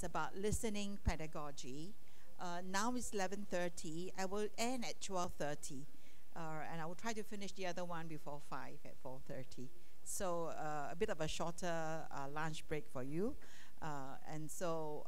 is about listening pedagogy. Now it's 11:30. I will end at 12:30, and I will try to finish the other one before 5 at 4:30. So a bit of a shorter lunch break for you. And so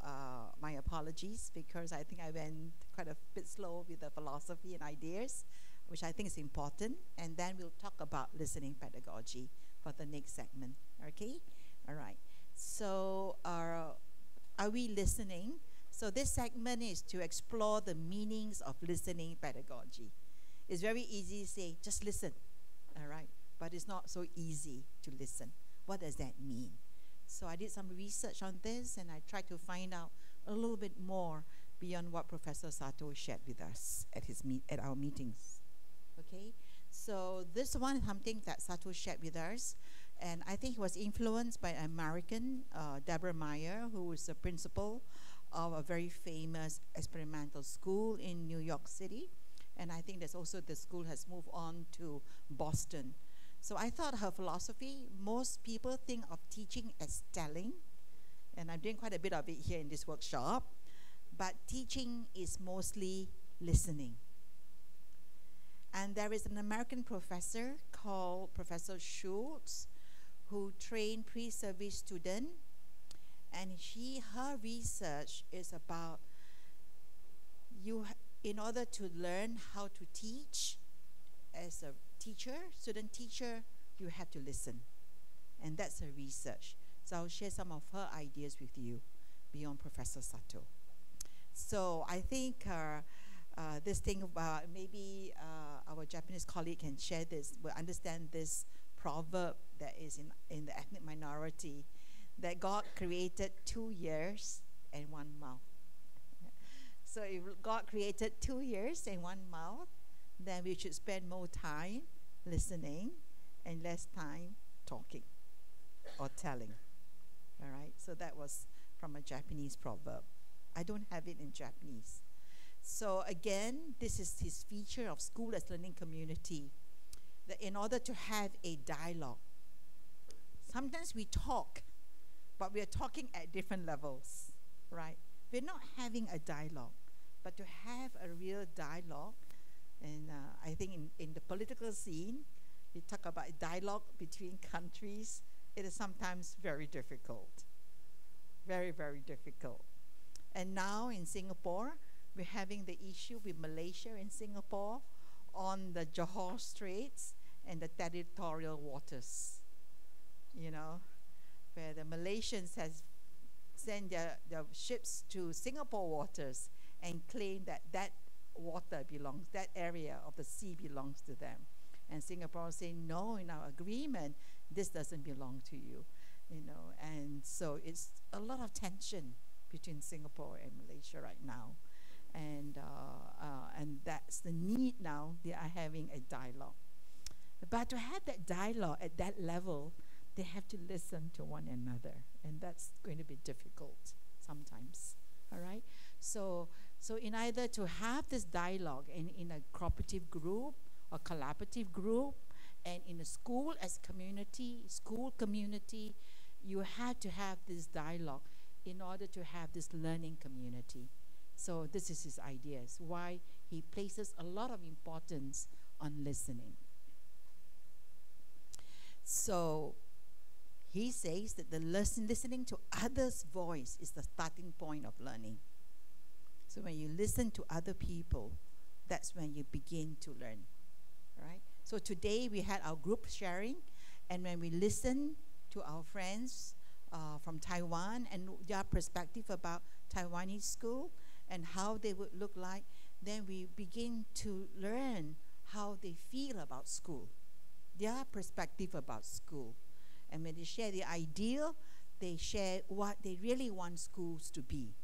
my apologies, because I think I went quite a bit slow with the philosophy and ideas, which I think is important. And then we'll talk about listening pedagogy for the next segment. Okay? All right. So are we listening? So this segment is to explore the meanings of listening pedagogy. It's very easy to say, just listen. All right? But it's not so easy to listen. What does that mean? So I did some research on this, and I tried to find out a little bit more beyond what Professor Sato shared with us at our meetings. Okay, so this one is something that Sato shared with us, and I think he was influenced by an American, Deborah Meyer, who is the principal of a very famous experimental school in New York City, and I think there's also the school has moved on to Boston. So I thought her philosophy, most people think of teaching as telling, and I'm doing quite a bit of it here in this workshop, but teaching is mostly listening. And there is an American professor called Professor Schultz, who trained pre-service students, and her research is about in order to learn how to teach as a student teacher, you have to listen. And that's her research. So I'll share some of her ideas with you beyond Professor Sato. So I think this thing about maybe our Japanese colleague can share this, will understand this proverb that is in the ethnic minority, that God created 2 ears and 1 mouth. So if God created 2 ears and 1 mouth, then we should spend more time listening and less time talking or telling. All right, so that was from a Japanese proverb. I don't have it in Japanese. So again, this is his feature of school as learning community, that in order to have a dialogue, sometimes we talk, but we are talking at different levels, right? We're not having a dialogue, but to have a real dialogue. And I think in the political scene, you talk about dialogue between countries, it is sometimes very difficult. Very, very difficult. And now in Singapore, we're having the issue with Malaysia and Singapore on the Johor Straits and the territorial waters. You know, where the Malaysians has sent their ships to Singapore waters and claim that water belongs, that area of the sea belongs to them. And Singapore is saying, no, in our agreement, this doesn't belong to you. You know, and so it's a lot of tension between Singapore and Malaysia right now. And that's the need now. They are having a dialogue. But to have that dialogue at that level, they have to listen to one another. And that's going to be difficult sometimes. All right? So in either to have this dialogue in a cooperative group or collaborative group, and in a school as school community, you have to have this dialogue in order to have this learning community. So this is his ideas, why he places a lot of importance on listening. So he says that the listening to others' voice is the starting point of learning. So when you listen to other people, that's when you begin to learn, right? So today we had our group sharing, and when we listen to our friends from Taiwan and their perspective about Taiwanese school and how they would look like, then we begin to learn how they feel about school, their perspective about school. And when they share the ideal, they share what they really want schools to be,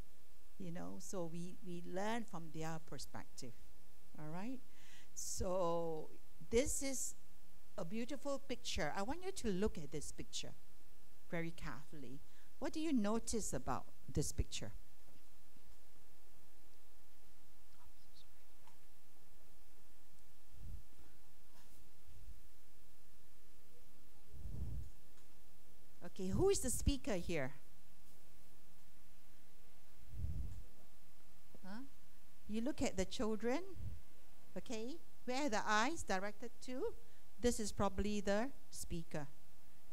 you know, so we learn from their perspective, all right? So this is a beautiful picture. I want you to look at this picture very carefully. What do you notice about this picture? Okay, who is the speaker here? You look at the children, okay? Where are the eyes directed to? This is probably the speaker.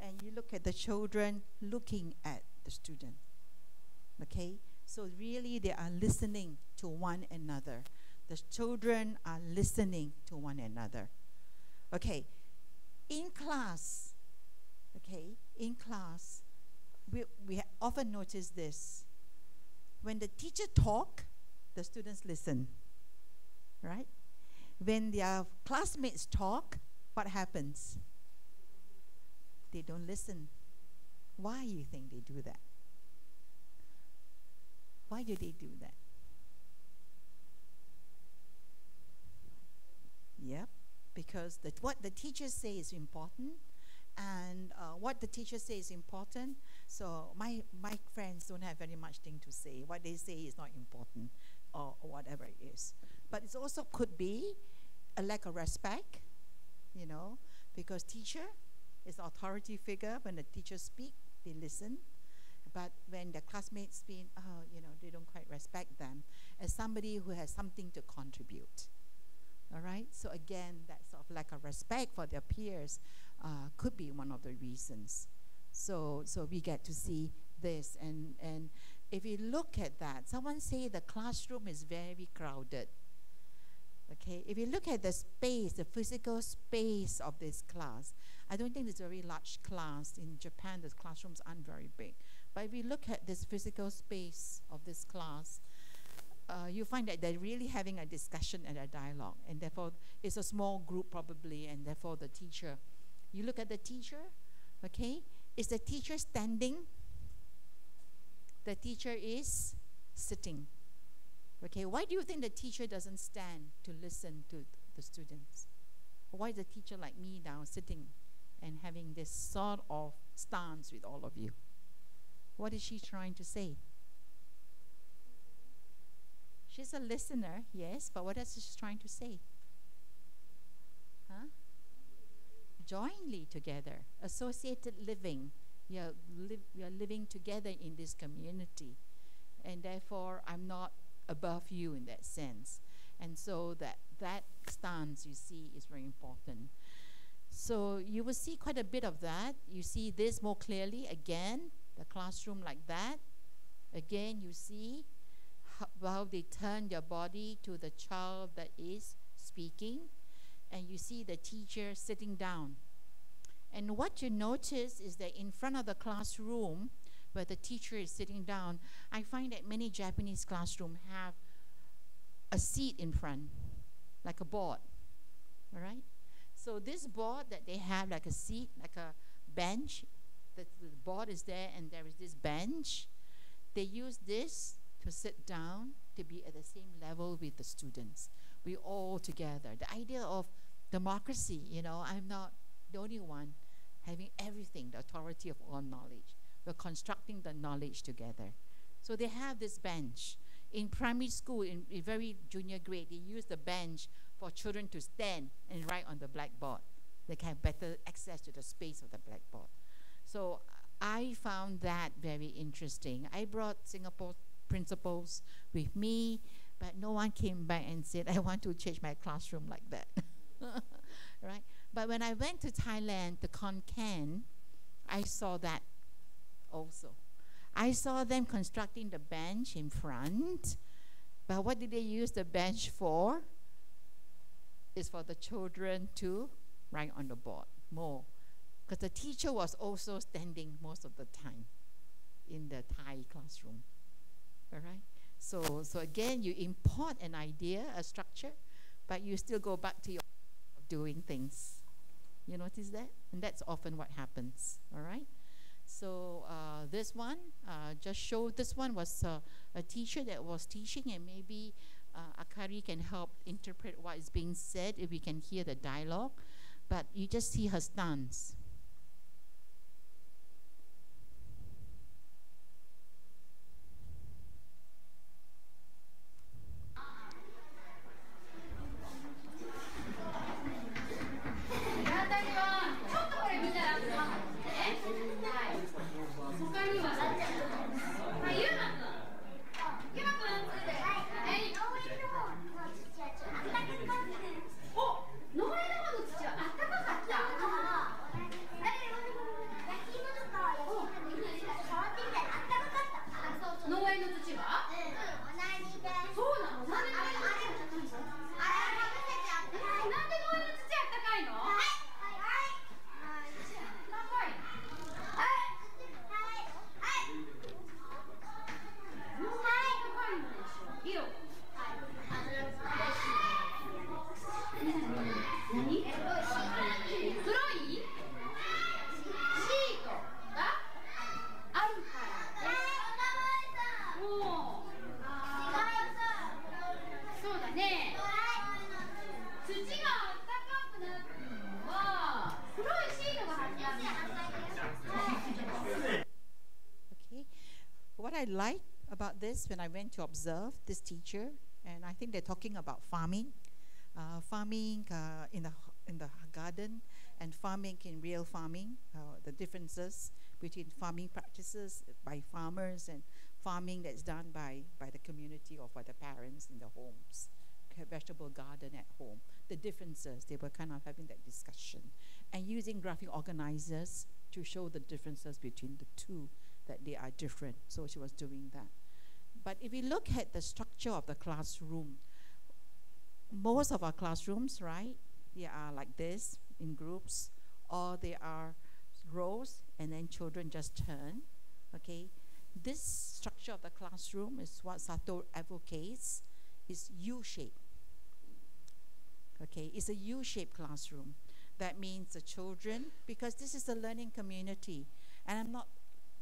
And you look at the children looking at the student, okay? So really they are listening to one another. The children are listening to one another. Okay, in class, we often notice this. When the teacher talk, the students listen, right? When their classmates talk, what happens? They don't listen. Why do you think they do that? Why do they do that? Yep, because what the teachers say is important, and what the teachers say is important. So my friends don't have very much thing to say. What they say is not important, or whatever it is. But it also could be a lack of respect, you know, because teacher is an authority figure. When the teachers speak, they listen. But when the classmates speak, you know, they don't quite respect them as somebody who has something to contribute. All right? So again, that sort of lack of respect for their peers could be one of the reasons. So we get to see this. And if you look at that, someone say the classroom is very crowded. Okay? If you look at the space, the physical space of this class, I don't think it's a very large class. In Japan, the classrooms aren't very big. But if you look at this physical space of this class, you find that they're really having a discussion and a dialogue. And therefore, it's a small group probably, and therefore the teacher. You look at the teacher, okay? Is the teacher standing? The teacher is sitting. Okay, why do you think the teacher doesn't stand to listen to the students? Why is the teacher like me now sitting and having this sort of stance with all of you? What is she trying to say? She's a listener, yes, but what else is she trying to say? Huh? Jointly together, associated living. You're living together in this community. And therefore, I'm not above you in that sense. And so that stance, you see, is very important. So you will see quite a bit of that. You see this more clearly again, the classroom like that. Again, you see how they turn their body to the child that is speaking, and you see the teacher sitting down. And what you notice is that in front of the classroom, where the teacher is sitting down, I find that many Japanese classrooms have a seat in front, like a board, all right? So this board that they have, like a seat, like a bench, the board is there and there is this bench. They use this to sit down, to be at the same level with the students. We all together. The idea of democracy, you know, I'm not the only one having everything, the authority of all knowledge. We're constructing the knowledge together. So they have this bench. In primary school, in very junior grade, they use the bench for children to stand and write on the blackboard. They can have better access to the space of the blackboard. So I found that very interesting. I brought Singapore principals with me, but no one came back and said, I want to change my classroom like that. Right? But when I went to Thailand, to Khon Kaen, I saw that also. I saw them constructing the bench in front, but what did they use the bench for? It's for the children to write on the board more. Because the teacher was also standing most of the time in the Thai classroom. All right? So again, you import an idea, a structure, but you still go back to your way of doing things. You notice that? And that's often what happens. All right? So this one, just showed, this one was a teacher that was teaching, and maybe Akari can help interpret what is being said if we can hear the dialogue. But you just see her stance. のぐらいの土は？そうなの？なんで農園の土あったかいの？なんで農園の土あったかいの？Okay. What I like about this when I went to observe this teacher, and I think they're talking about farming, in the garden, and farming in real farming, the differences between farming practices by farmers and farming that's done by the community or by the parents in the homes, vegetable garden at home, the differences. They were kind of having that discussion and using graphic organizers to show the differences between the two, that they are different. So she was doing that. But if we look at the structure of the classroom, most of our classrooms, right, they are like this in groups, or they are rows and then children just turn. Okay, this structure of the classroom is what Sato advocates, is U-shaped. Okay, it's a U-shaped classroom. That means the children, because this is a learning community, and I'm not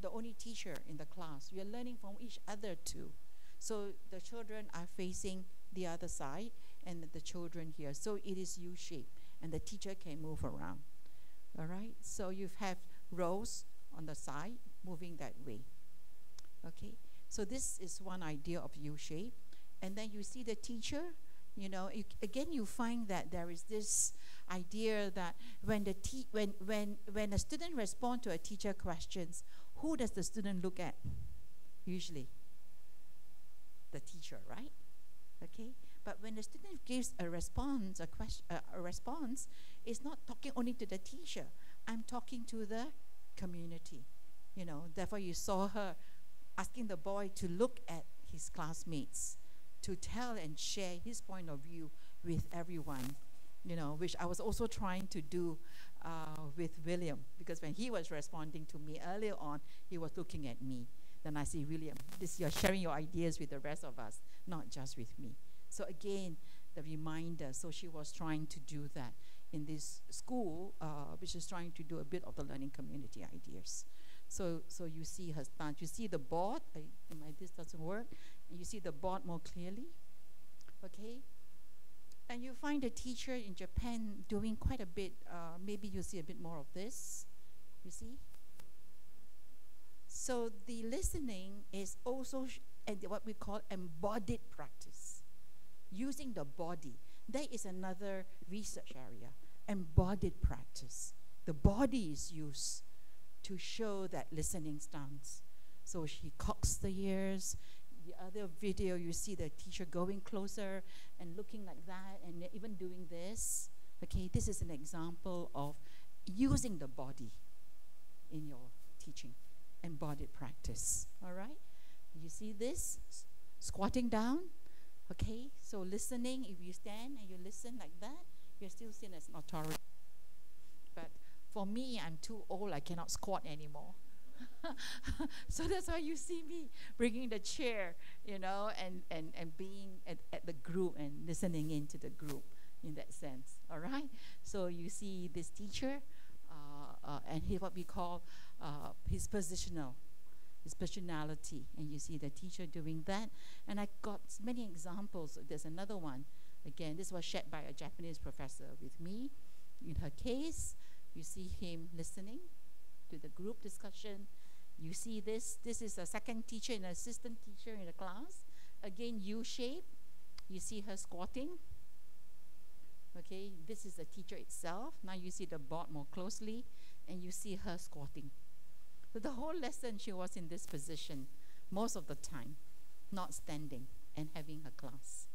the only teacher in the class. We are learning from each other too. So the children are facing the other side, and the children here. So it is U-shaped, and the teacher can move around. All right, so you have rows on the side moving that way. Okay, so this is one idea of U-shape. And then you see the teacher, you know, again you find that there is this idea that when a student responds to a teacher questions, who does the student look at? Usually the teacher, right? Okay, but when the student gives a response, a response, it's not talking only to the teacher. I'm talking to the community. You know, therefore you saw her asking the boy to look at his classmates, to tell and share his point of view with everyone, you know, which I was also trying to do with William, because when he was responding to me earlier on, he was looking at me. Then I say, William, you're sharing your ideas with the rest of us, not just with me. So again, the reminder, so she was trying to do that in this school, which is trying to do a bit of the learning community ideas. So you see her stance. You see the board. This doesn't work. And you see the board more clearly. Okay. And you find the teacher in Japan doing quite a bit. Maybe you see a bit more of this. You see. So the listening is also what we call embodied practice, using the body. That is another research area. Embodied practice. The body is used to show that listening stance. So she cocks the ears. The other video, you see the teacher going closer and looking like that, and even doing this. Okay, this is an example of using the body in your teaching. Embodied practice. All right? You see this? Squatting down. Okay, so listening, if you stand and you listen like that, you're still seen as an authority. But for me, I'm too old, I cannot squat anymore. So that's why you see me bringing the chair, you know, and being at the group and listening into the group in that sense. All right? So you see this teacher, and what we call his positional, his personality, and you see the teacher doing that. And I got many examples. There's another one. Again, this was shared by a Japanese professor with me. In her case, you see him listening to the group discussion. You see this. This is a second teacher and an assistant teacher in the class. Again, U-shape. You see her squatting. Okay, this is the teacher itself. Now you see the board more closely, and you see her squatting. So the whole lesson, she was in this position most of the time, not standing and having her class.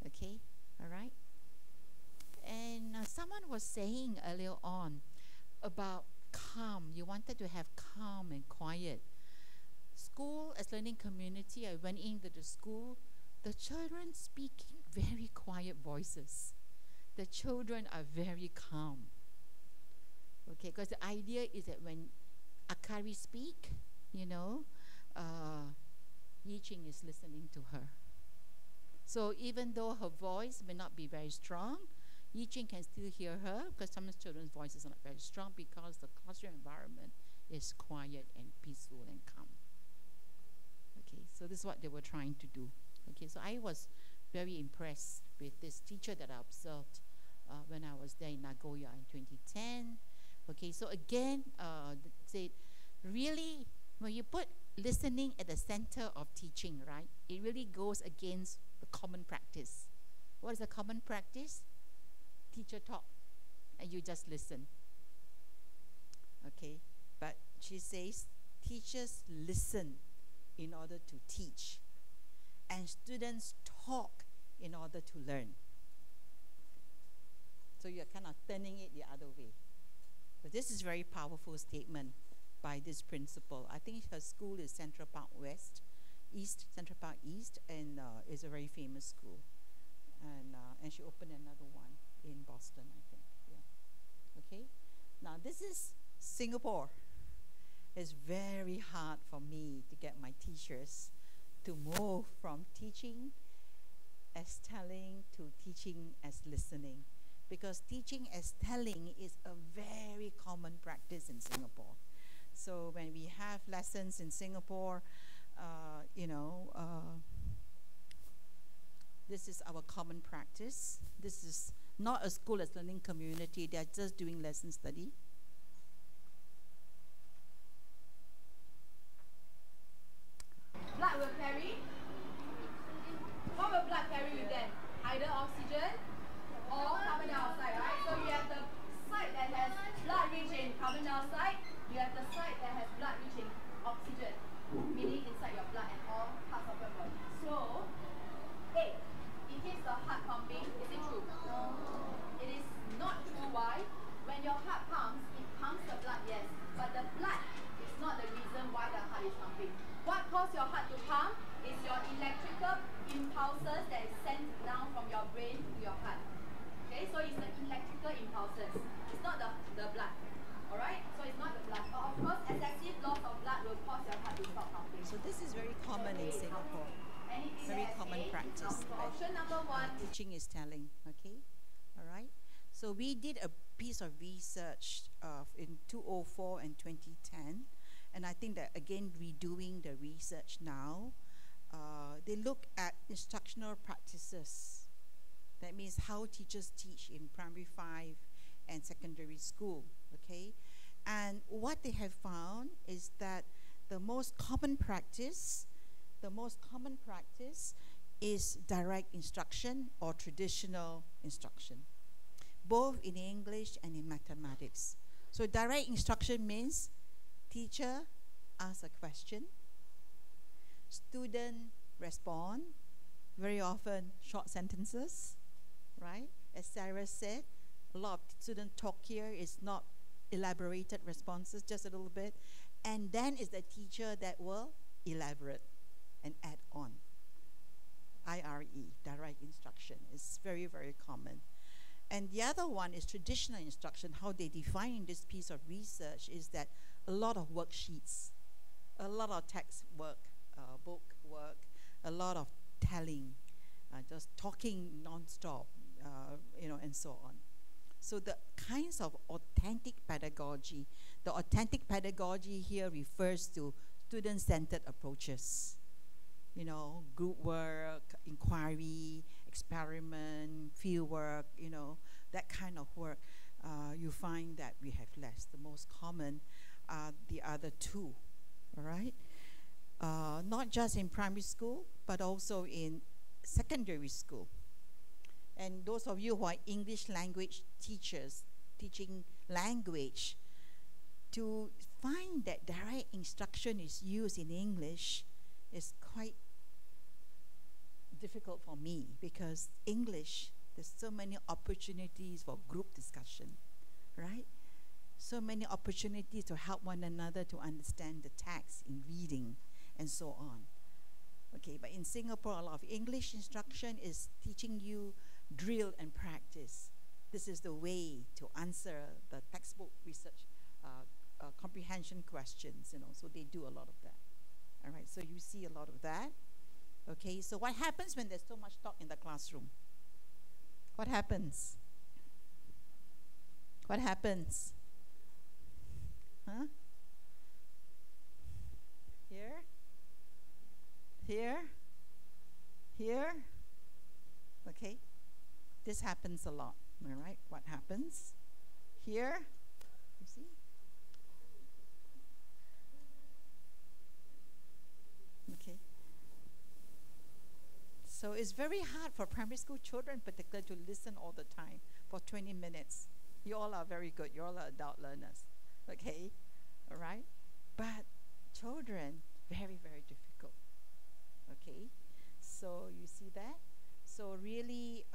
Okay, all right? And someone was saying earlier on about calm. You wanted to have calm and quiet. school as learning community, I went into the school, the children speak very quiet voices. The children are very calm. Okay, because the idea is that when Akari speak, you know, Yi Ching is listening to her. So even though her voice may not be very strong, Yi Ching can still hear her, because some children's voices are not very strong because the classroom environment is quiet and peaceful and calm. Okay, so this is what they were trying to do. Okay, so I was very impressed with this teacher that I observed when I was there in Nagoya in 2010. Okay, so again, say really, when you put listening at the center of teaching, right, it really goes against the common practice. What is the common practice? Teacher talk, and you just listen. Okay, but she says teachers listen in order to teach, and students talk in order to learn. So you're kind of turning it the other way. But this is a very powerful statement by this principal. I think her school is Central Park Central Park East, and is a very famous school. And she opened another one in Boston, I think. Yeah. Okay. Now this is Singapore. It's very hard for me to get my teachers to move from teaching as telling to teaching as listening, because teaching as telling is a very common practice in Singapore. So when we have lessons in Singapore, this is our common practice. This is not a school as learning community. They're just doing lesson study. Blood will carry. What will blood carry with them? Either oxygen or carbon dioxide, right? So you have the side that has blood rich in carbon dioxide. You have the side that has blood rich in oxygen, meaning inside your blood and all parts of your body. So, A, it keeps the heart pumping. Is it true? No. It is not true. Why? When your heart pumps, it pumps the blood, yes. But the blood is not the reason why the heart is pumping. What causes your heart to pump is your electrical impulses that is sent down from your brain to your heart. Okay, so it's the electrical impulses. It's not the blood. Alright? So it's not the blood. But of course, excessive loss of blood will cause your heart to stop pumping. So this is very common in Singapore. Very common practice. Option number one. Teaching is telling. Okay? Alright? So we did a piece of research in 2004 and 2010. And I think that, again, redoing the research now, they look at instructional practices. That means how teachers teach in primary 5 and secondary school, okay? And what they have found is that the most common practice is direct instruction or traditional instruction, both in English and in mathematics. So direct instruction means teacher asks a question, student respond, very often short sentences, right? As Sarah said, a lot of student talk here is not elaborated responses, just a little bit. And then it's the teacher that will elaborate and add on. IRE, direct instruction, is very, very common. And the other one is traditional instruction. How they define in this piece of research is that a lot of worksheets, a lot of text work, book work, a lot of telling, just talking non-stop, and so on. So the kinds of authentic pedagogy, the authentic pedagogy here refers to student-centered approaches. Group work, inquiry, experiment, field work, that kind of work. You find that we have less. The most common are the other two, all right? Not just in primary school, but also in secondary school. And those of you who are English language teachers, teaching language, to find that direct instruction is used in English is quite difficult for me, because English, there's so many opportunities for group discussion, right? So many opportunities to help one another to understand the text in reading. and so on. Okay, but in Singapore, a lot of English instruction is teaching you drill and practice. This is the way to answer the textbook research comprehension questions, you know, so they do a lot of that. All right, so you see a lot of that. Okay, so what happens when there's so much talk in the classroom? What happens? What happens? Huh? Here? Here? Here? Okay, this happens a lot. All right, what happens? Here? You see? Okay. So it's very hard for primary school children, particularly, to listen all the time for 20 minutes. You all are very good. You all are adult learners. Okay? All right? But children, very, very difficult. Okay? So you see that? So really,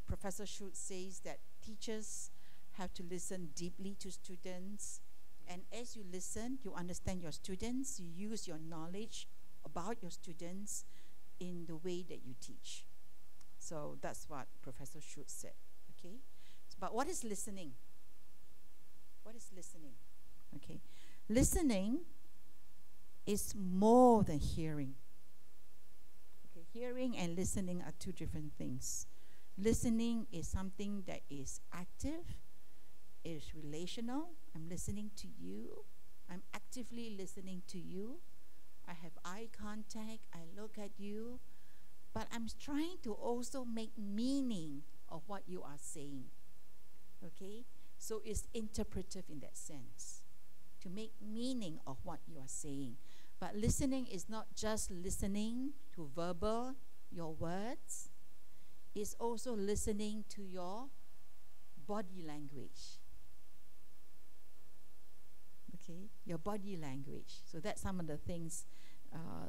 Professor Schultz says that teachers have to listen deeply to students. And as you listen, you understand your students. You use your knowledge about your students in the way that you teach. So that's what Professor Schultz said. Okay? But what is listening? What is listening? Okay. Listening is more than hearing. Okay. Hearing and listening are two different things. Listening is something that is active, is relational. I'm listening to you. I'm actively listening to you. I have eye contact. I look at you. But I'm trying to also make meaning of what you are saying. Okay? So it's interpretive in that sense, to make meaning of what you are saying. But listening is not just listening to verbal, your words. It's also listening to your body language. Okay? Your body language. So that's some of the things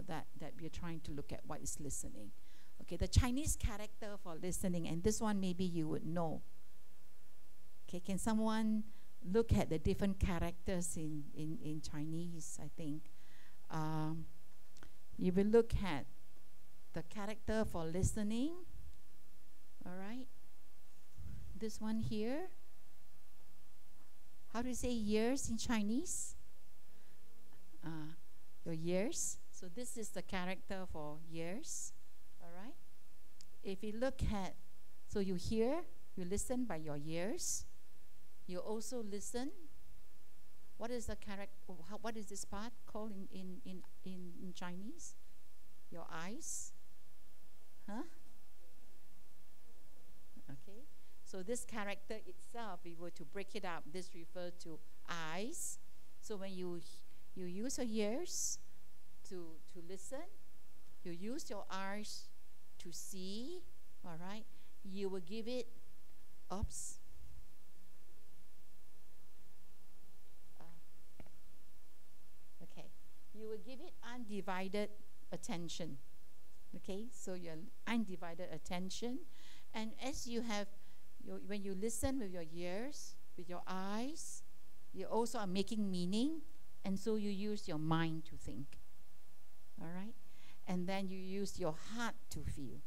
that we're trying to look at, what is listening. Okay, the Chinese character for listening, and this one maybe you would know. Okay, can someone look at the different characters in Chinese, I think. You will look at the character for listening. All right. This one here. How do you say years in Chinese? Your years. So this is the character for years. All right. If you look at, so you hear, you listen by your ears. You also listen. What is the character? What is this part called in Chinese? Your eyes. Huh? Okay. So this character itself, if we were to break it up, this refers to eyes. So when you use your ears to listen, you use your eyes to see. All right. You will give it, oops. Okay. You will give it undivided attention. Okay. So your undivided attention, and as you have, when you listen with your ears, with your eyes, you also are making meaning, and so you use your mind to think. All right? And then you use your heart to feel.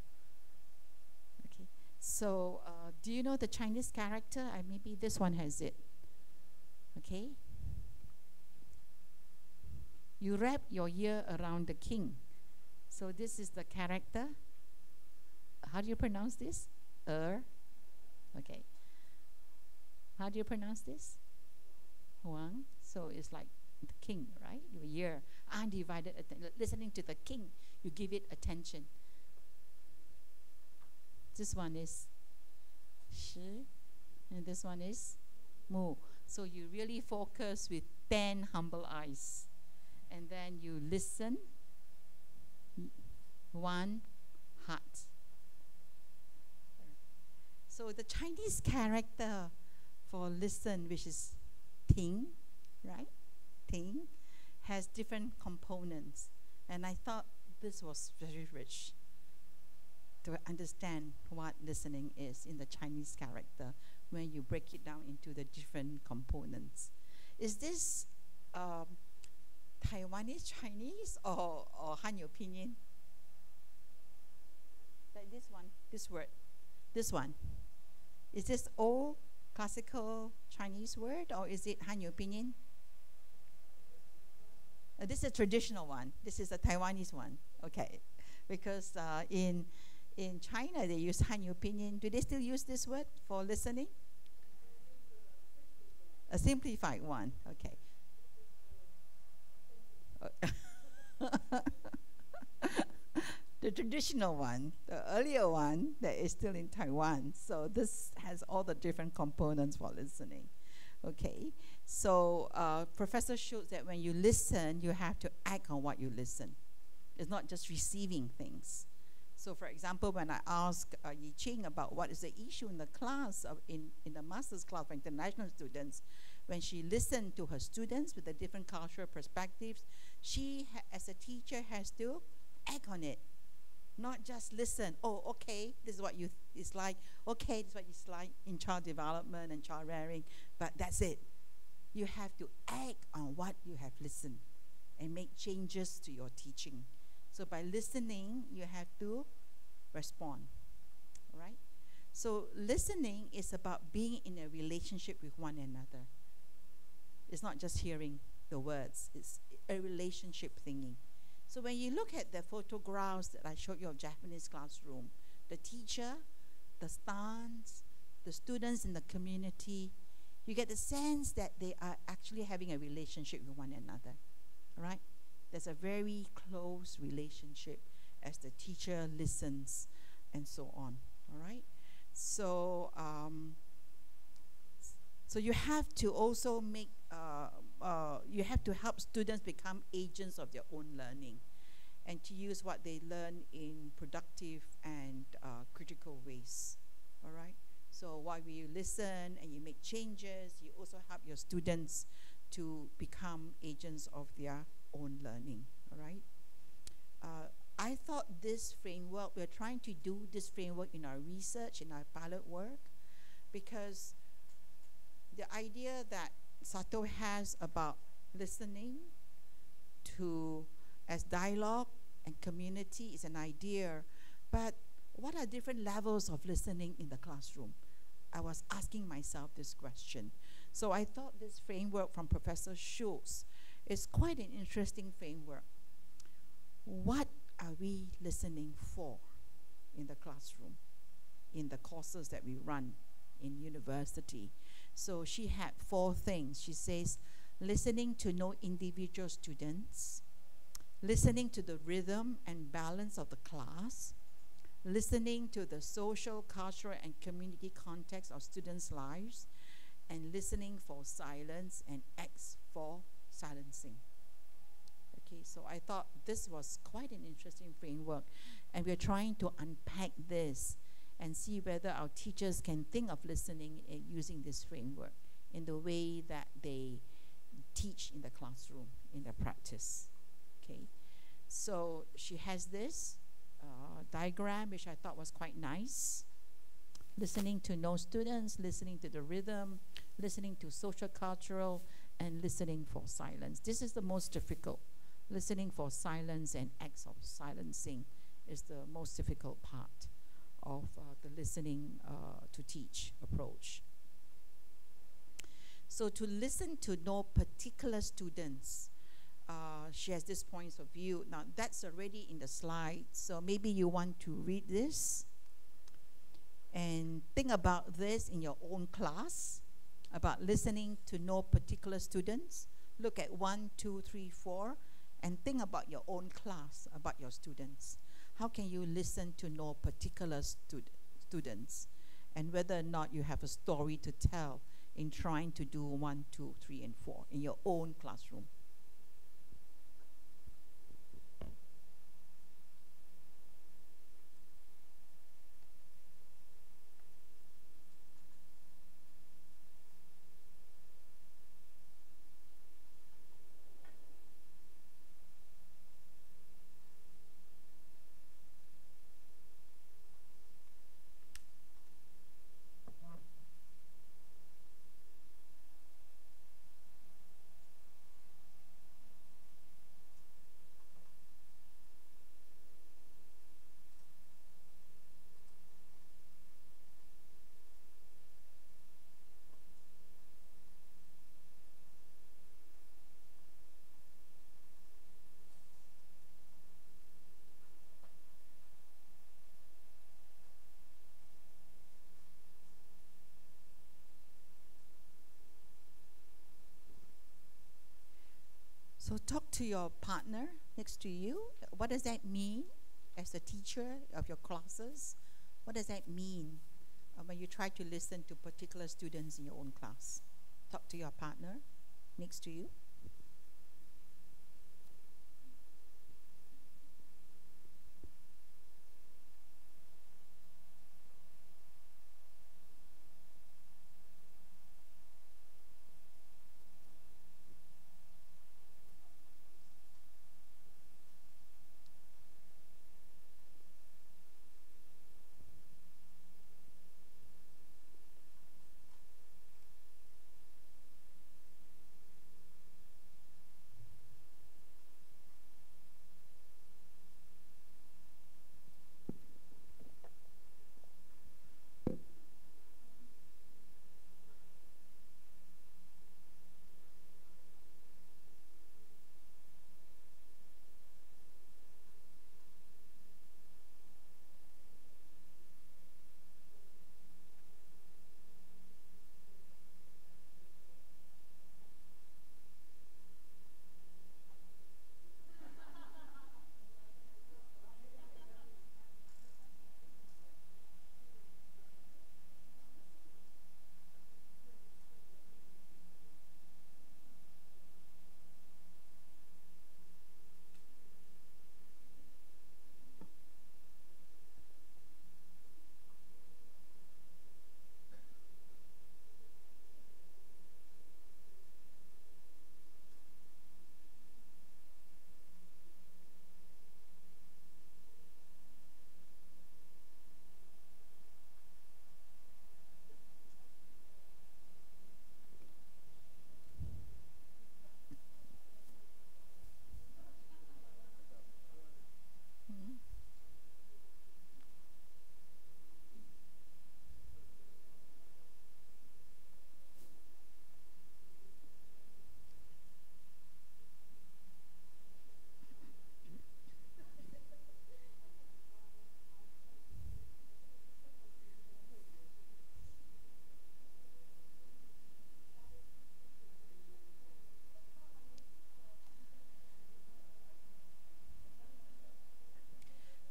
Okay? So, do you know the Chinese character? Maybe this one has it. Okay? You wrap your ear around the king. So this is the character. How do you pronounce this? Okay. How do you pronounce this? Huang. So it's like the king, right? Your ear, undivided listening to the king. You give it attention. This one is Shi, and this one is Mu. So you really focus with 10 humble eyes. And then you listen, 1 heart. So the Chinese character for listen, which is Ting, right? Ting, has different components. And I thought this was very rich to understand what listening is in the Chinese character when you break it down into the different components. Is this Taiwanese Chinese or Hanyu Pinyin? Like this one, this word, this one. Is this old classical Chinese word or is it Hanyu Pinyin? This is a traditional one. This is a Taiwanese one. Okay, because in China they use Hanyu Pinyin. Do they still use this word for listening? A simplified one. Okay. The traditional one, the earlier one that is still in Taiwan. So this has all the different components for listening. Okay, so Professor showed that when you listen, you have to act on what you listen. It's not just receiving things. So for example, when I asked Yi Ching about what is the issue in the class, in the master's class for international students, when she listened to her students with the different cultural perspectives, she, as a teacher, has to act on it. Not just listen, oh, okay, this is what it's like, okay, this is what it's like in child development and child rearing, but that's it. You have to act on what you have listened and make changes to your teaching. So by listening, you have to respond, all right? So listening is about being in a relationship with one another. It's not just hearing the words, it's a relationship thingy. So when you look at the photographs that I showed you of Japanese classroom, the teacher, the stance, the students in the community, you get the sense that they are actually having a relationship with one another, all right? There's a very close relationship as the teacher listens and so on, all right? So, so you have to also make, you have to help students become agents of their own learning and to use what they learn in productive and critical ways, all right? So while you listen and you make changes, you also help your students to become agents of their own learning, all right? I thought this framework, we're trying to do this framework in our research, in our pilot work, because the idea that Sato has about listening to as dialogue and community is an idea, but what are different levels of listening in the classroom? I was asking myself this question. So I thought this framework from Professor Schultz is quite an interesting framework. What are we listening for in the classroom, in the courses that we run in university? So she had 4 things. She says, listening to know individual students, listening to the rhythm and balance of the class, listening to the social, cultural, and community context of students' lives, and listening for silence and acts for silencing. Okay, so I thought this was quite an interesting framework, and we're trying to unpack this and see whether our teachers can think of listening using this framework in the way that they teach in the classroom, in their practice. Okay, so she has this diagram, which I thought was quite nice. Listening to know students, listening to the rhythm, listening to social, cultural, and listening for silence. This is the most difficult. Listening for silence and acts of silencing is the most difficult part of the listening to teach approach. So to listen to know particular students, she has this point of view. Now that's already in the slide, so maybe you want to read this and think about this in your own class, about listening to know particular students. Look at 1, 2, 3, 4, and think about your own class, about your students. How can you listen to know particular students, and whether or not you have a story to tell in trying to do 1, 2, 3, and 4 in your own classroom? So talk to your partner next to you. What does that mean as a teacher of your classes? What does that mean when you try to listen to particular students in your own class? Talk to your partner next to you.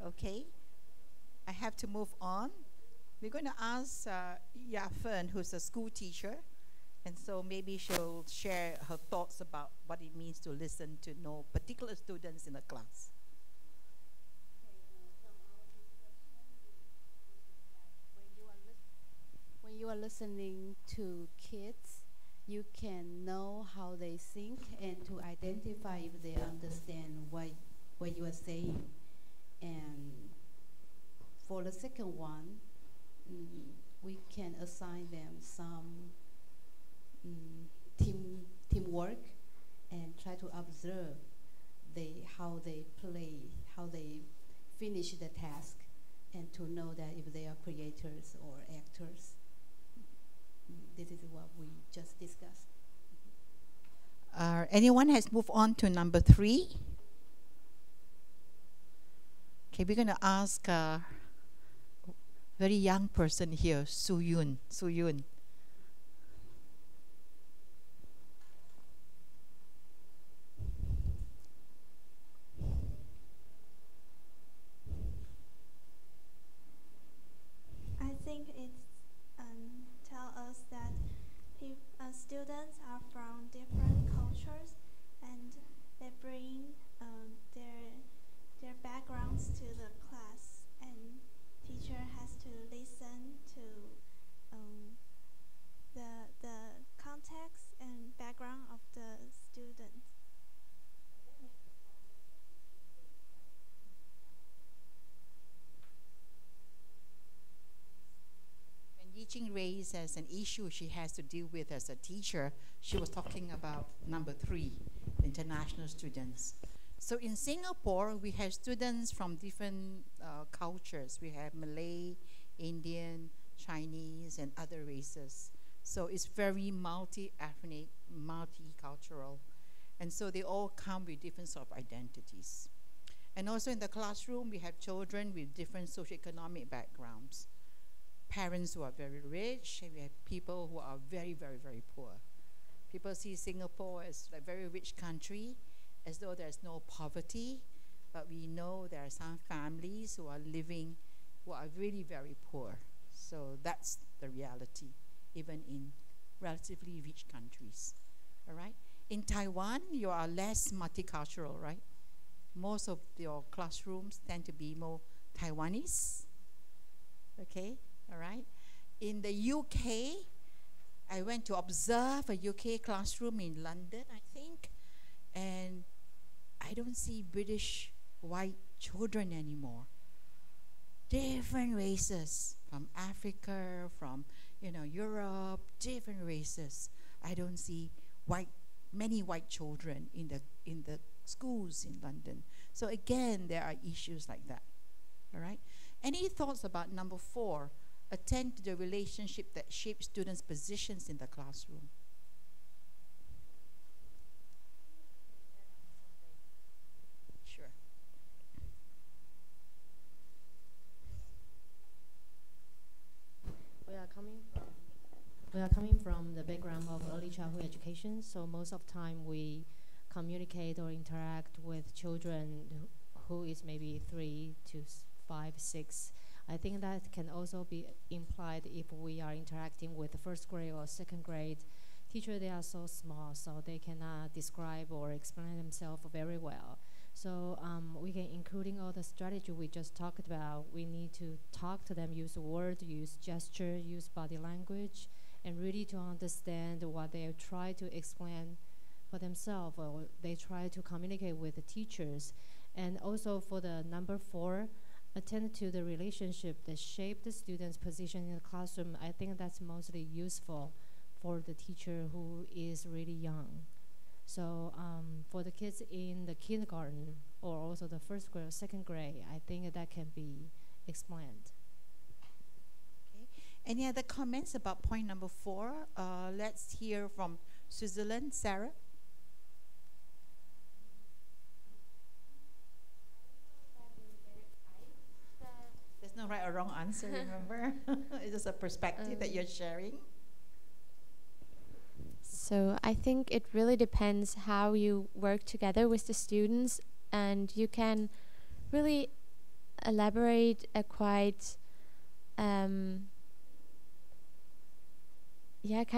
Okay, I have to move on. We're going to ask Yafen, who's a school teacher, and so maybe she'll share her thoughts about what it means to listen to know particular students in a class. When you are listening to kids, you can know how they think and to identify if they understand what you are saying. And for the second one, we can assign them some teamwork and try to observe how they play, how they finish the task, and to know that if they are creators or actors. This is what we just discussed. Anyone has moved on to number 3? Okay, we're going to ask a very young person here, Su Yun. I think it tells us that students are from different cultures and they bring their backgrounds to the class, and teacher has to listen to the context and background of the student. Teaching race as an issue she has to deal with as a teacher, she was talking about number 3, international students. So in Singapore, we have students from different cultures. We have Malay, Indian, Chinese, and other races. So it's very multi-ethnic, multicultural. And so they all come with different sort of identities. And also in the classroom, we have children with different socioeconomic backgrounds. Parents who are very rich, and we have people who are very, very, very poor. People see Singapore as a very rich country, as though there's no poverty, but we know there are some families who are living, who are really very poor. So that's the reality, even in relatively rich countries. All right? In Taiwan, you are less multicultural, right? Most of your classrooms tend to be more Taiwanese. Okay? All right? In the UK, I went to observe a UK classroom in London, I think, and I don't see British white children anymore. Different races, from Africa, from Europe, different races. I don't see many white children in the schools in London. So again, there are issues like that. All right. Any thoughts about number 4? Attend to the relationship that shapes students' positions in the classroom. Sure. We are coming from the background of early childhood education, so most of the time we communicate or interact with children who is maybe 3 to 5, 6. I think that can also be implied if we are interacting with the first grade or second grade teacher. They are so small, so they cannot describe or explain themselves very well. So we can, including all the strategy we just talked about, we need to talk to them, use words, use gesture, use body language, and really to understand what they try to explain for themselves, or they try to communicate with the teachers. And also for the number 4, attend to the relationship that shape the student's position in the classroom. I think that's mostly useful for the teacher who is really young. So for the kids in the kindergarten or also the first grade or second grade, I think that can be explained. Okay. Any other comments about point number 4? Let's hear from Switzerland. Sarah? There's no right or wrong answer, remember? It's just a perspective that you're sharing. So I think it really depends how you work together with the students, and you can really elaborate a quite kind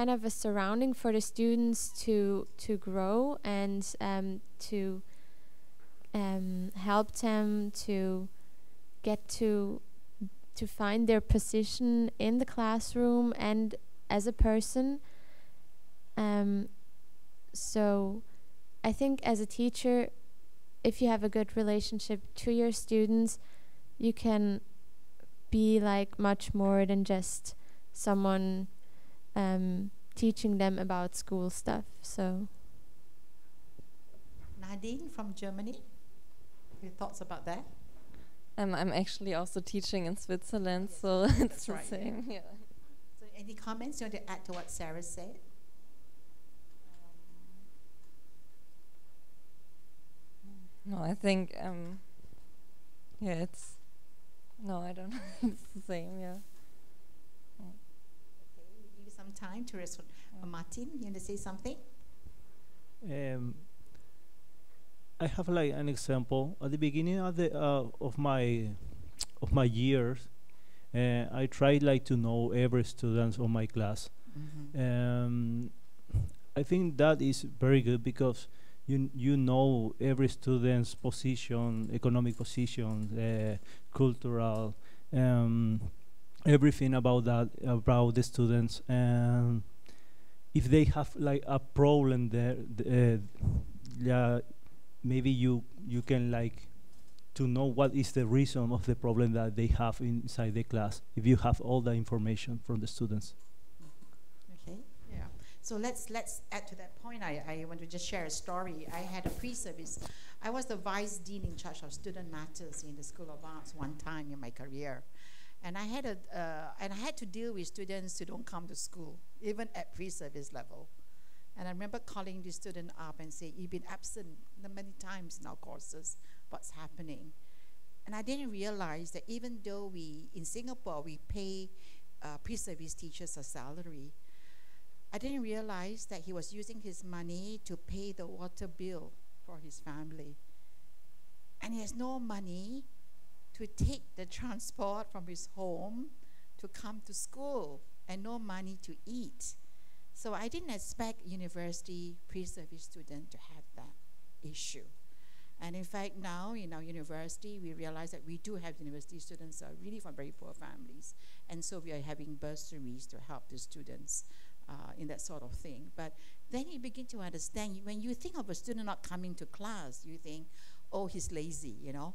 of a surrounding for the students to grow and to help them to get to find their position in the classroom and as a person. So I think as a teacher, if you have a good relationship to your students, you can be like much more than just someone teaching them about school stuff. So Nadine from Germany, your thoughts about that? I'm actually also teaching in Switzerland, Yes, so that's it's the right, same. yeah. Yeah. So any comments you want to add to what Sarah said? No, I think, it's, no, I don't know. It's the same, yeah. Okay, we give you some time to respond. Martin, you want to say something? I have like an example. At the beginning of the of my years, I tried like to know every student of my class. Mm-hmm. I think that is very good because you know every student's position, economic position, cultural, everything about that, about the students. And if they have like a problem there, maybe you can like to know what is the reason of the problem that they have inside the class, if you have all the information from the students. Okay, yeah. So let's add to that point. I want to just share a story. I had a pre-service. I was the vice dean in charge of student matters in the School of Arts one time in my career, and I had to deal with students who don't come to school, even at pre-service level. And I remember calling the student up and saying, "You've been absent many times in our courses. What's happening?" And I didn't realize that even though in Singapore, we pay pre-service teachers a salary, I didn't realize that he was using his money to pay the water bill for his family. And he has no money to take the transport from his home to come to school, and no money to eat. So I didn't expect university pre-service student to have that issue. And in fact, now in our university, we realize that we do have university students who are really from very poor families. And so we are having bursaries to help the students in that sort of thing. But then you begin to understand, when you think of a student not coming to class, you think, oh, he's lazy, you know.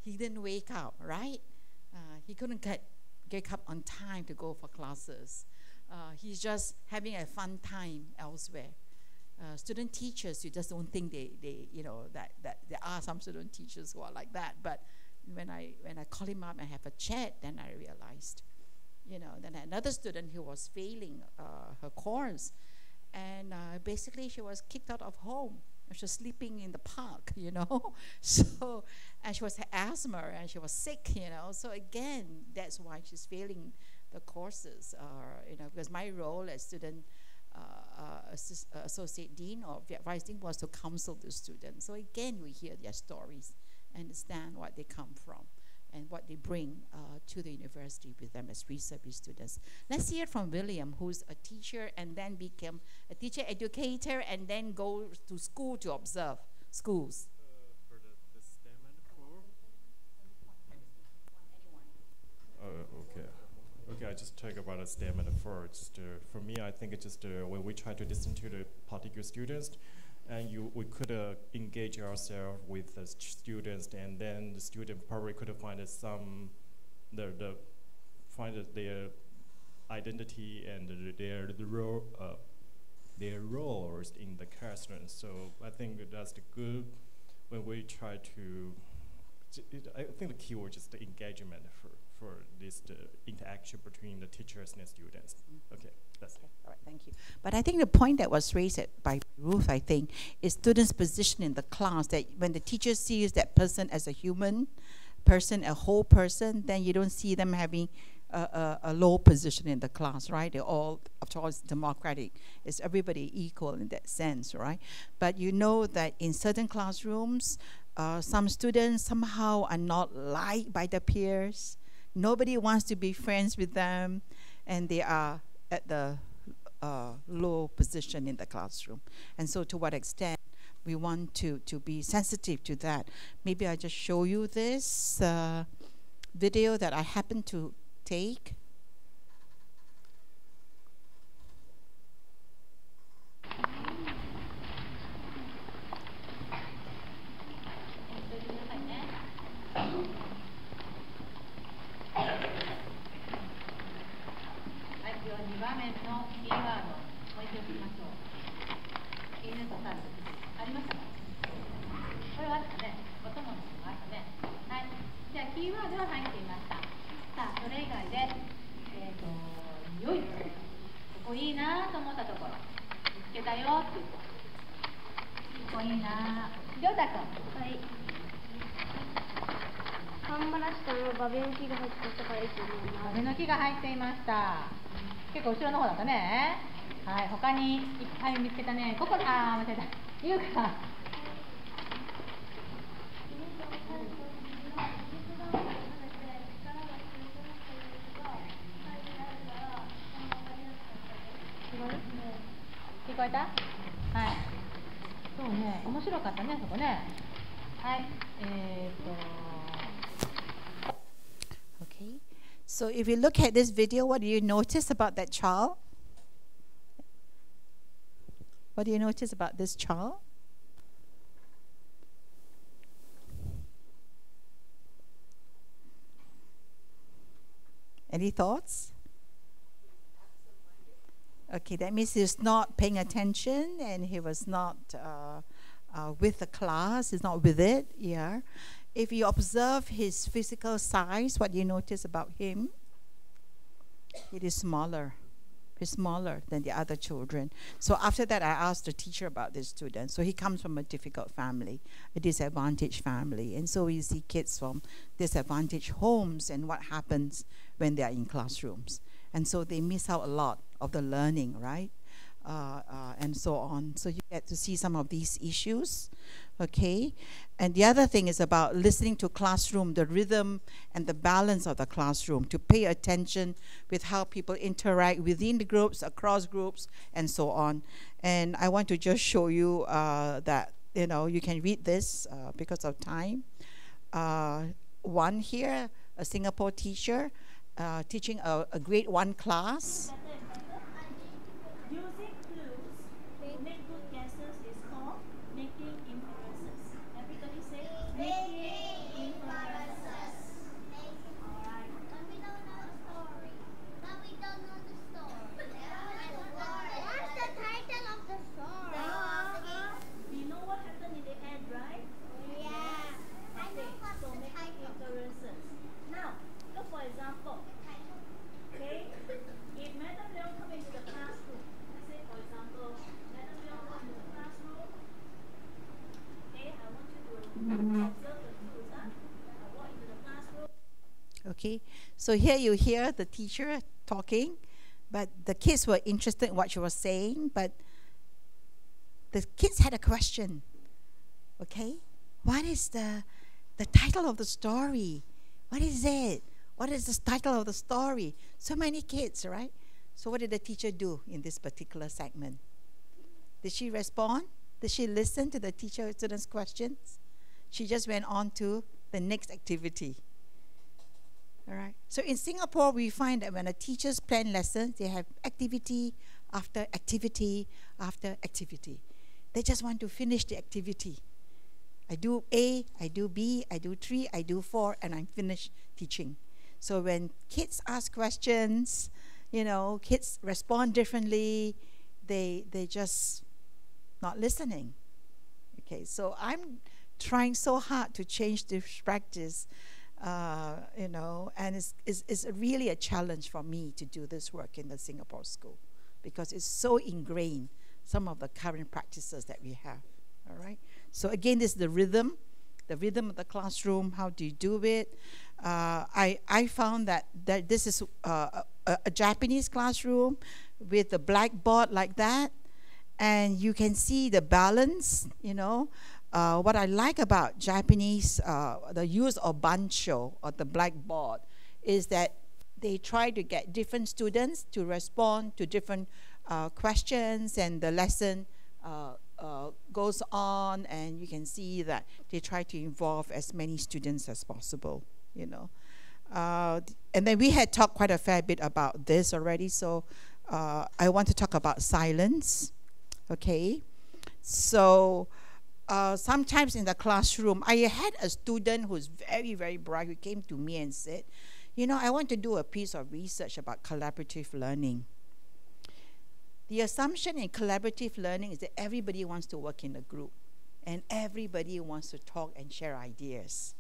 He didn't wake up, right? He couldn't get up on time to go for classes. He's just having a fun time elsewhere. Student teachers, you just don't think they you know, that there are some student teachers who are like that. But when I call him up and have a chat, then I realized, you know, then another student who was failing her course, and basically she was kicked out of home. She was sleeping in the park, you know. So, and she was asthma and she was sick, you know. So again, that's why she's failing the courses, you know, because my role as student associate dean or vice dean was to counsel the students. So again, we hear their stories, understand what they come from, and what they bring to the university with them as pre-service students. Let's hear from William, who's a teacher and then became a teacher educator and then go to school to observe schools. For the STEM and okay. Okay, I just talk about the STEM and first. For me, I think it's just when we try to listen to the particular students, and we could engage ourselves with the students, and then the student probably could find find their identity and their roles in the classroom. So I think that's the good when we try to. I think the key word is the engagement for this the interaction between the teachers and the students. Okay, that's it. All right, thank you. But I think the point that was raised by Ruth, I think, is students' position in the class, that when the teacher sees that person as a human person, a whole person, then you don't see them having a low position in the class, right? They're all, after all, it's democratic. It's everybody equal in that sense, right? But you know that in certain classrooms, some students somehow are not liked by their peers. Nobody wants to be friends with them, and they are at the low position in the classroom. And so to what extent we want to be sensitive to that. Maybe I just show you this video that I happened to take. Okay, so if you look at this video, what do you notice about that child? What do you notice about this child? Any thoughts? Okay, that means he's not paying attention and he was not with the class, he's not with it, yeah. If you observe his physical size, what do you notice about him? It is smaller. He's smaller than the other children. So after that, I asked the teacher about this student. So he comes from a difficult family, a disadvantaged family. And so we see kids from disadvantaged homes and what happens when they are in classrooms. And so they miss out a lot of the learning, right? And so on. So you get to see some of these issues. Okay, and the other thing is about listening to classroom, the rhythm and the balance of the classroom, to pay attention with how people interact within the groups, across groups, and so on. And I want to just show you that, you know, you can read this because of time. One here, a Singapore teacher teaching a grade 1 class. Using clues to make good guesses is called making inferences. Everybody say making inferences. Alright. But we don't know the story. But we don't know the story. What's the title of the story? You know what happened in the end, right? Yeah. Okay, so making inferences. Now, look for example. Okay? If Madam Leong come into the classroom, let's say for example, Madam Leong come into the classroom, okay, I want you to observe the clues, I walk into the classroom. Okay, so here you hear the teacher talking, but the kids were interested in what she was saying, but the kids had a question. Okay, what is the title of the story? What is it? What is the title of the story? So many kids, right? So what did the teacher do in this particular segment? Did she respond? Did she listen to the teacher or students' questions? She just went on to the next activity. All right. So in Singapore, we find that when the teachers plan lessons, they have activity after activity after activity. They just want to finish the activity. I do A, I do B, I do 3, I do 4, and I'm finished teaching. So when kids ask questions, you know, kids respond differently, they just not listening. Okay, so I'm trying so hard to change this practice, you know, and it's really a challenge for me to do this work in the Singapore school because it's so ingrained, some of the current practices that we have, all right? So again, this is the rhythm of the classroom. How do you do it? I found that this is a Japanese classroom with a blackboard like that, and you can see the balance, you know. What I like about Japanese, the use of bancho, or the blackboard, is that they try to get different students to respond to different questions, and the lesson goes on, and you can see that they try to involve as many students as possible, you know. And then we had talked quite a fair bit about this already, so I want to talk about silence, okay? So sometimes in the classroom, I had a student who's very, very bright who came to me and said, you know, I want to do a piece of research about collaborative learning. The assumption in collaborative learning is that everybody wants to work in a group and everybody wants to talk and share ideas.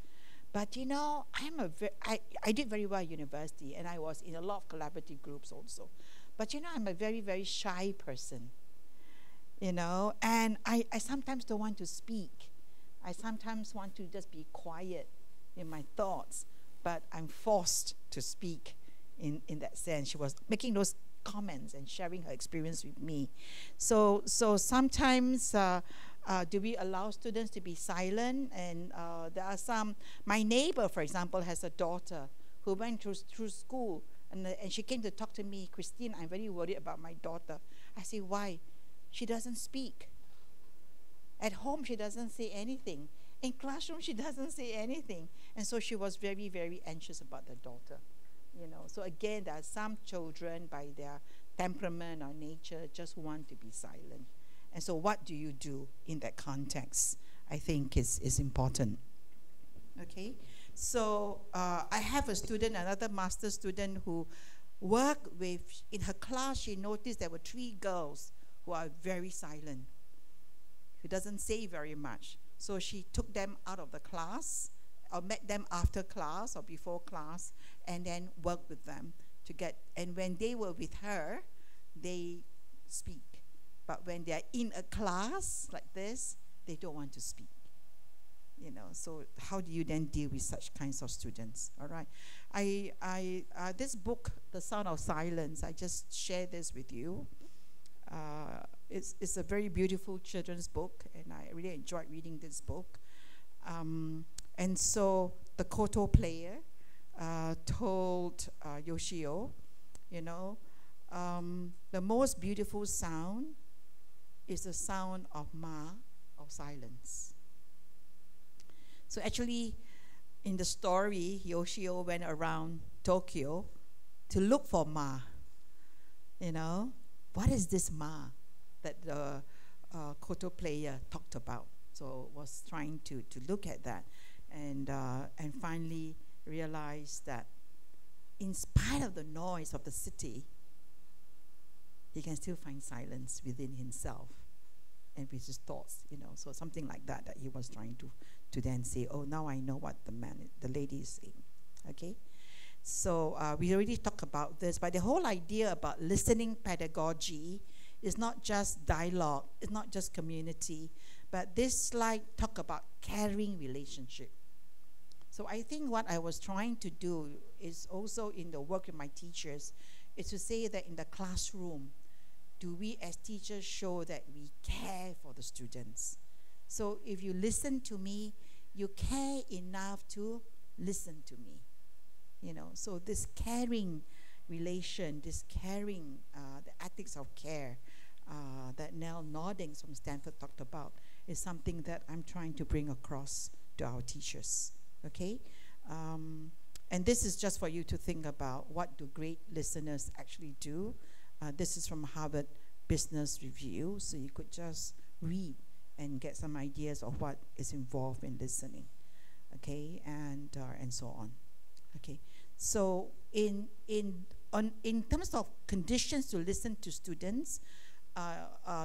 But you know, I did very well at university, and I was in a lot of collaborative groups also. But you know, I'm a very, very shy person, you know, and I sometimes don't want to speak. I sometimes want to just be quiet in my thoughts, but I'm forced to speak in that sense. She was making those comments and sharing her experience with me. So sometimes do we allow students to be silent? And there are some, my neighbor, for example, has a daughter who went through school, and she came to talk to me, Christine, I'm very worried about my daughter. I say, why? She doesn't speak. At home, she doesn't say anything. In classroom, she doesn't say anything. And so she was very, very anxious about the daughter. You know, so again, there are some children, by their temperament or nature, just want to be silent. And so what do you do in that context, I think is important. Okay, so I have a student, another master student, who worked with, in her class, she noticed there were 3 girls who are very silent, who doesn't say very much. So she took them out of the class, or met them after class or before class, and then worked with them to get, and when they were with her, they speak. But when they're in a class like this, they don't want to speak. You know, so how do you then deal with such kinds of students? All right, this book, The Sound of Silence, I just share this with you. It's a very beautiful children's book, and I really enjoyed reading this book. And so the koto player told Yoshio, you know, the most beautiful sound is the sound of ma, of silence. So actually, in the story, Yoshio went around Tokyo to look for ma. You know, what is this ma that the koto player talked about? So was trying to look at that, and finally realized that in spite of the noise of the city, he can still find silence within himself and with his thoughts, you know. So something like that he was trying to then say, oh, now I know what the lady is saying, okay? So we already talked about this, but the whole idea about listening pedagogy is not just dialogue, it's not just community, but this slide talk about caring relationship. So I think what I was trying to do is also in the work with my teachers is to say that in the classroom, do we as teachers show that we care for the students? So if you listen to me, you care enough to listen to me. You know, so this caring relation, this caring, the ethics of care that Nell Noddings from Stanford talked about is something that I'm trying to bring across to our teachers, okay? And this is just for you to think about, what do great listeners actually do? This is from Harvard Business Review, so you could just read and get some ideas of what is involved in listening, okay, and so on, okay. So in terms of conditions to listen to students,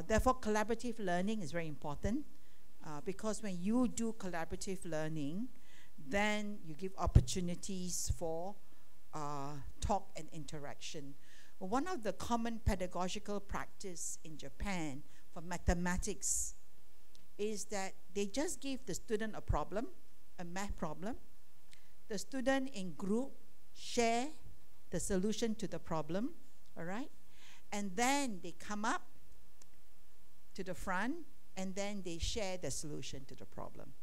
therefore collaborative learning is very important, because when you do collaborative learning, then you give opportunities for talk and interaction. One of the common pedagogical practice in Japan for mathematics is that they just give the student a problem, a math problem. The student in group share the solution to the problem, all right? And then they come up to the front, and then they share the solution to the problem.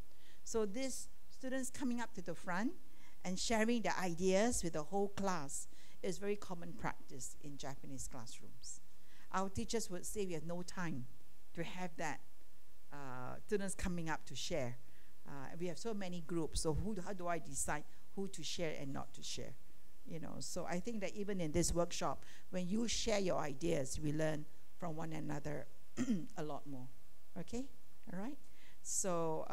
So these students coming up to the front and sharing their ideas with the whole class is very common practice in Japanese classrooms. Our teachers would say we have no time to have that, students coming up to share. We have so many groups, so how do I decide who to share and not to share? You know, so I think that even in this workshop, when you share your ideas, we learn from one another a lot more, okay? All right? So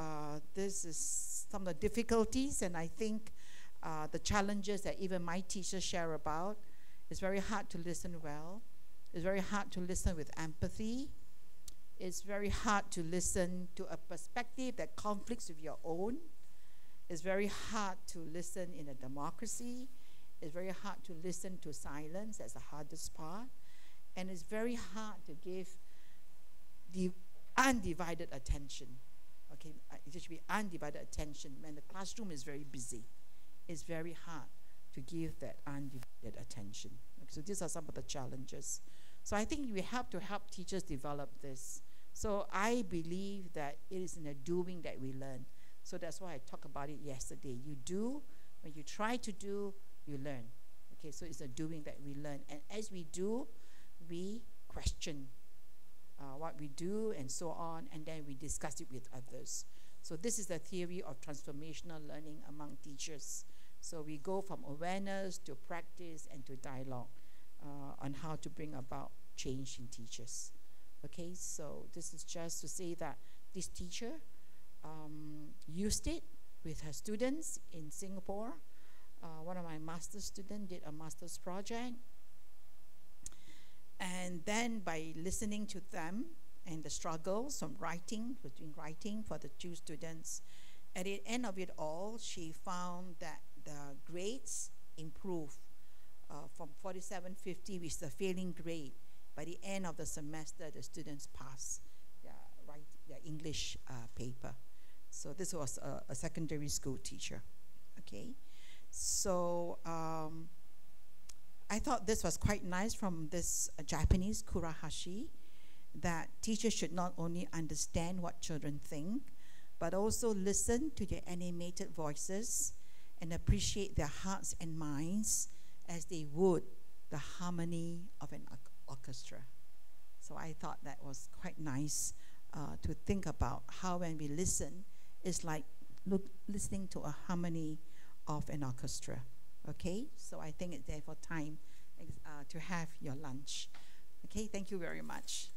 this is some of the difficulties, and I think the challenges that even my teachers share about. It's very hard to listen well. It's very hard to listen with empathy. It's very hard to listen to a perspective that conflicts with your own. It's very hard to listen in a democracy. It's very hard to listen to silence. That's the hardest part. And it's very hard to give the undivided attention. Okay, it should be undivided attention when the classroom is very busy. It's very hard to give that undivided attention. Okay, so these are some of the challenges. So I think we have to help teachers develop this. So I believe that it is in the doing that we learn. So that's why I talked about it yesterday. You do, when you try to do, you learn. Okay, so it's the doing that we learn. And as we do, we question what we do and so on, and then we discuss it with others. So this is the theory of transformational learning among teachers. So we go from awareness to practice and to dialogue on how to bring about change in teachers. Okay, so this is just to say that this teacher used it with her students in Singapore. One of my master's students did a master's project. And then by listening to them and the struggles from writing for the two students, at the end of it all, she found that the grades improved from 4750, which is the failing grade. By the end of the semester, the students passed their English paper. So this was a secondary school teacher, okay? So I thought this was quite nice from this Japanese Kurahashi. that teachers should not only understand what children think, but also listen to their animated voices and appreciate their hearts and minds as they would the harmony of an orchestra. So I thought that was quite nice to think about how when we listen, it's like listening to a harmony of an orchestra. Okay, so I think it's therefore time to have your lunch. Okay, thank you very much.